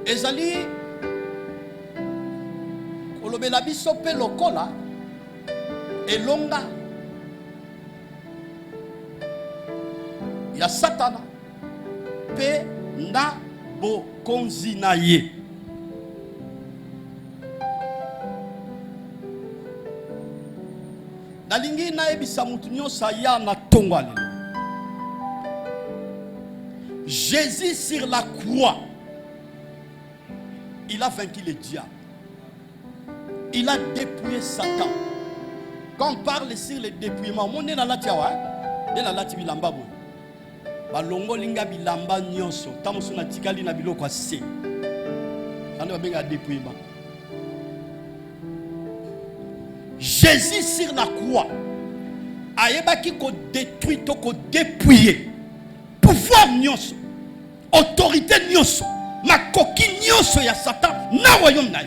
S1: ezali kolobela biso pe lokola elonga ya satana pe na bokonzi na ye. Nalingi na ebisa mutu nyonso ya na tongwale. Jésus sur la croix, il a vaincu le diable. Il a dépouillé Satan. Quand on parle sur le dépouillement, on est dans la tiawa, on est dans la tibilamba. Balongo linga bilamba nyonso, tamoso na tikali na biloko ase. On va benga dépouillement. Jésus sur la croix, ayebaki ko détruit to ko dépouiller. Pouvoir nyonso, autorité nyonso, makoki nyonso ya Satan na royaume na.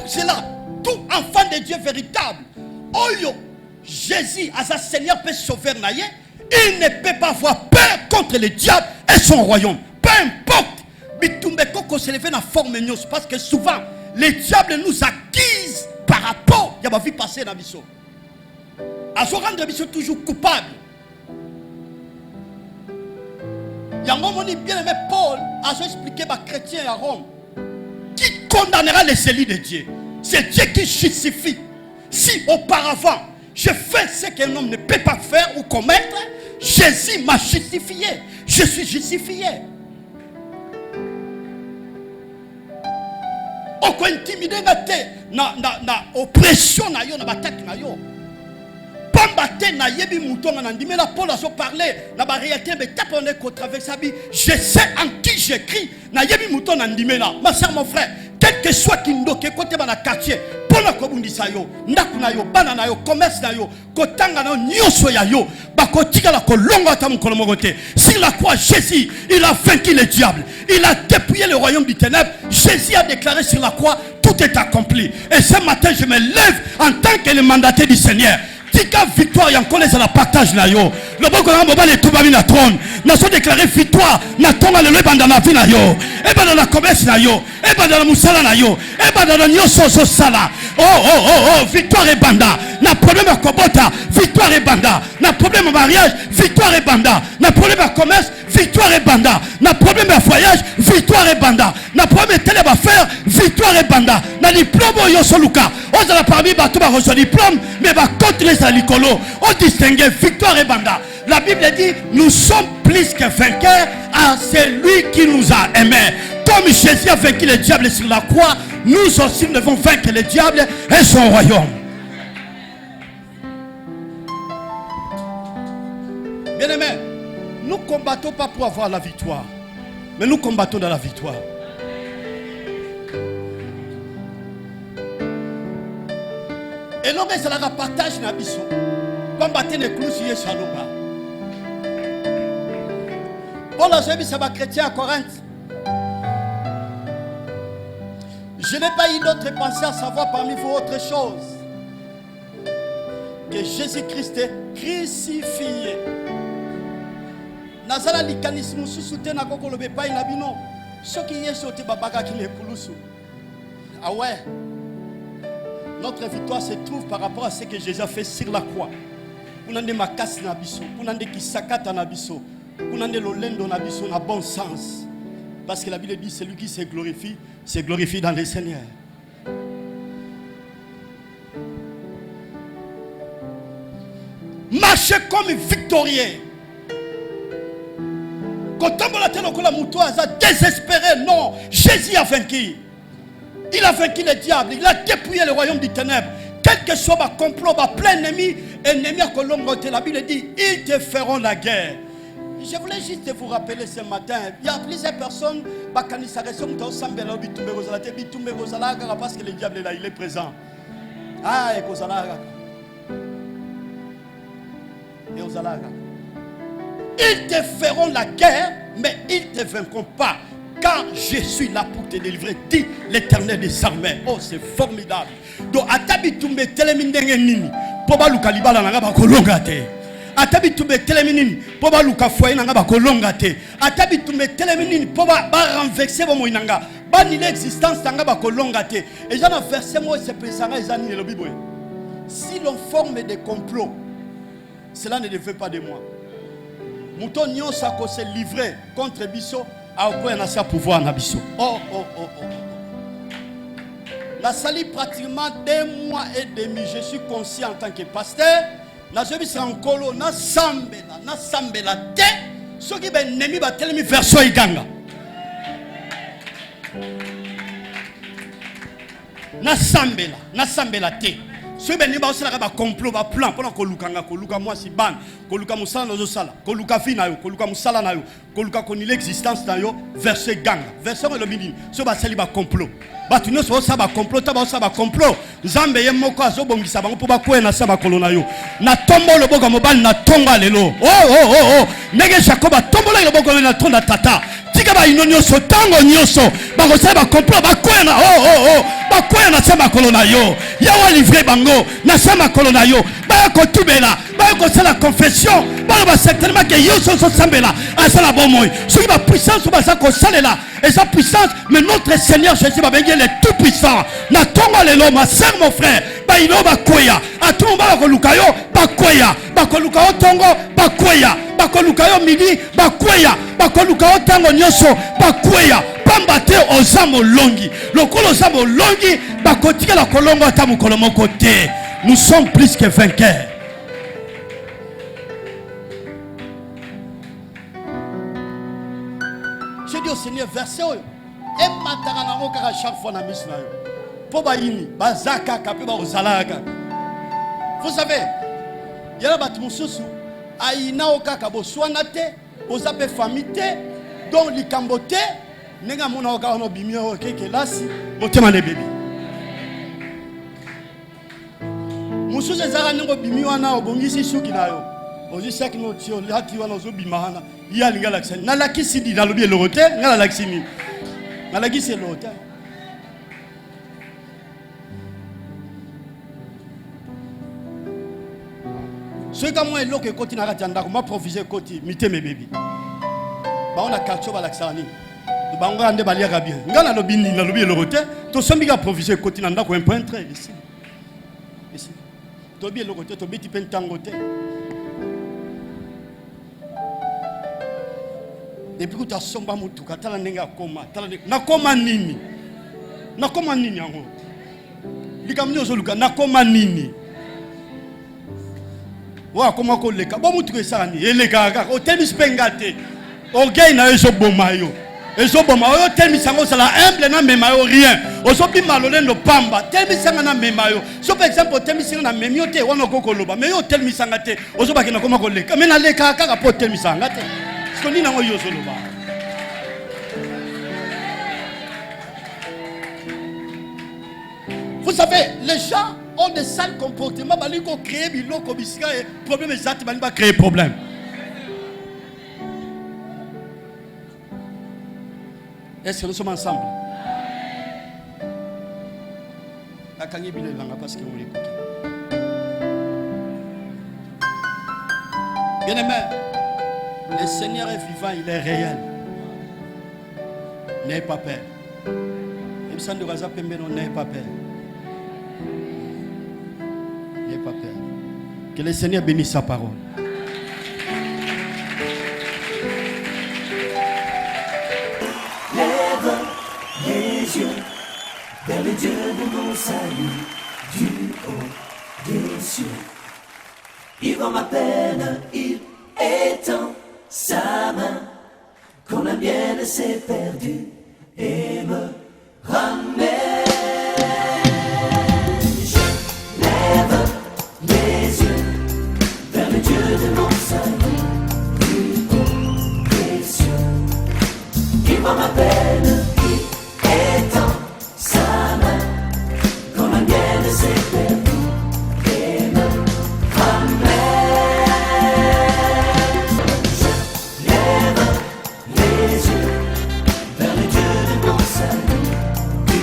S1: C'est là tout enfant de Dieu véritable. Oyo Jésus à sa Seigneur peut sauver naïe, il ne peut pas avoir peur contre le diable et son royaume. Peu importe, bitumbe koko se lever dans forme nyonso parce que souvent les diables nous accusent par rapport ma vie passée na biso. À se rendre biso toujours coupable. Yango moni bien aimé Paul a expliqué aux chrétiens à Rome. Qui condamnera les élus de Dieu? C'est Dieu qui justifie. Si auparavant je fais ce qu'un homme ne peut pas faire ou commettre, Jésus m'a justifié. Je suis justifié. Oko intimider na oppression na yo na bataki na yo. Pamba te na yebi moutonga na ndimela Paul a so parler na ba réalité be tapone ko traverser bi. Je sais en qui j'écris na yebi mouton na ndimela. Ma sœur, mon frère, quel que soit kindoke côté bana quartier, pona ko bundisa yo, ndaku na yo, bana na yo, commerce na yo, kotanga na nyoso ya yo, bakotika la kolongo ata mukolo mogote. Sur la croix, Jésus, il a vaincu le diable. Il a dépouillé le royaume du ténèbre. Jésus a déclaré sur la croix, tout est accompli. Et ce matin, je me lève en tant que le mandataire du Seigneur. Tika victoire ya nkole za la partage na yo. Le boko na mobile etubami na trône. Na so déclarer victoire na tonga le banda na vie na yo. E banda na commerce na yo. E banda na musala na yo. E banda na nyoso so sala. Oh, victoire et banda. Na problème à kobota, victoire et banda. Na problème à mariage, victoire et banda. Na problème à commerce, victoire et banda. Na problème à voyage, victoire et banda. Na problème télé à faire, victoire et banda. Na diplôme yo soluka. On a parmi bato ba reçoit diplôme, mais ba contre les alicolo. On distingue victoire et banda. La Bible dit, nous sommes plus que vainqueurs à celui qui nous a aimés. Comme Jésus a vaincu le diable sur la croix, nous aussi devons vaincre le diable et son royaume. Bien-aimés, nous ne combattons pas pour avoir la victoire, mais nous combattons dans la victoire. Et l'homme est là, partage na biso. Combattre les clous sur Shalomba. Paul a dit ça va chrétien à Corinthe. Je n'ai pas eu d'autre pensée à savoir parmi vous autre chose que Jésus-Christ est crucifié. Nazala likanisme susute na koko lobe pa ina bino. Soki yeso te babaka ki le kulusu. Ah ouais. Notre victoire se trouve par rapport à ce que Jésus a fait sur la croix. Kunande makasi na biso, kunande kisakata na biso, kunande lolendo na biso na bon sens. Parce que la Bible dit celui qui se glorifie dans le Seigneur. Marchez comme victorieux. Quand on a tenu la mouton, désespéré, non, Jésus a vaincu. Il a vaincu le diable, il a dépouillé le royaume du ténèbre. Quel que soit ma complot, ma plein ennemi à Colombe, la Bible dit, ils te feront la guerre. Je voulais juste vous rappeler ce matin, il y a plusieurs personnes parce que le diable est là, il est présent. Ah, et ils te feront la guerre, mais ils ne te vaincront pas. Car je suis là pour te délivrer, dit l'Éternel des armées. Oh, c'est formidable. Donc, atabitumbe telemindenge nini. Poba luka libala nanga ba kolonga te. Atabitumbe teleminini. Poba luka foye nanga ba kolonga te. Atabitumbe teleminini. Poba ba renverser bo moinanga. Ba ni l'existence nanga ba kolonga te. Et j'en ai versé moi ce pesanga ezani le Bible. Si l'on forme des complots, cela ne devait pas de moi. Mouton nyonsa ko se livrer contre Bisso. A quoi on a ça pouvoir na biso. Oh. La sali pratiquement 2 mois et demi, je suis conscient en tant que pasteur. Na je suis en colo, na sambela te. Ce qui ben nemi ba telemi version iganga. Na sambela te. Ce ben ni ba osala ba complot ba plan pour koluka moi si ban, koluka musala no sala, koluka fina yo, koluka musala na yo, koluka koni l'existence na yo verset gang. Verset le midi, ce ba sali ba complot. Ba tu no so sa ba complot, ta ba sa ba complot. Nzambe ye moko azo bongisa bango po ba ko na sa ba kolona yo. Na tombo le boka mobile na tonga lelo. Oh. Nege Jacoba tombo le boka na tonda tata. Tika ba inonyo so tango nyoso. Ba ko sa ba complot ba ko na. Oh. bakoya na sama kolona yo yawa livrer bango na sama kolona yo ba ko tubela ba ko sala confession ba ba certainement que yo so sambela asala bomoy soki ba puissance ba sa ko salela et sa puissance mais notre Seigneur Jésus va bengi le tout puissant na tonga lelo ma sœur mon frère ba ilo ba koya atumba ko lukayo ba koya ba ko lukayo tongo ba koya ba ko lukayo midi ba koya ba ko lukayo tango nyoso ba koya pamba te ozamo longi lokolo ozamo longi ba kotika la kolongo ata mukolo moko te. Nous sommes plus que vainqueurs. Je dis au Seigneur, verset oyo et mataka na kaka chaque fois na mission na yo po ba yini bazaka ka pe ba ozalaka. Vous savez, yala batu mususu aina okaka boswana te ozape famille te donc likambo te nenga mona okaka no bimio okeke lasi motema ne bébé mususu ezaka ningo bimi wana obongisi suki na yo ozi saki no tio lati wana ozobima wana ya linga lakisani na lakisi di na lobi elorote ngala lakisini na lakisi elorote. Ceux comme moi eloko ekoti na kati ndako ma proviser ekoti mite me baby ba on a quartier ba laksani bango ande baliaka bien ngala lobi ni na lobi elorote to sombika proviser ekoti na ndako un point très ici ici to bi elorote to biti pentango te. Depuis que tu as somba mutuka tala nenga koma tala nakoma nini yango likamnyo zoluka nakoma nini wa koma ko leka bo mutuka esani eleka kaka o temis pengate orgueil na ezo boma yo temis sango sala humble na mema yo rien ozobi malole no pamba temis sanga na mema yo so par exemple temis sanga na memio te wana kokoloba mais yo temis sanga te ozobaki na koma ko leka mais na leka kaka po temis sanga te. Vous savez, les gens ont des sales comportements, ils vont créer des problèmes, ils vont créer des problèmes. Est-ce que nous sommes ensemble? Bien aimé, le Seigneur est vivant, il est réel. N'ayez pas peur. N'ayez pas peur. N'ayez pas peur. Que le Seigneur bénisse sa parole.
S2: Lève les yeux vers le Dieu de mon salut, du haut des cieux. Il voit ma peine, il étend sa main quand la mienne s'est perdue et me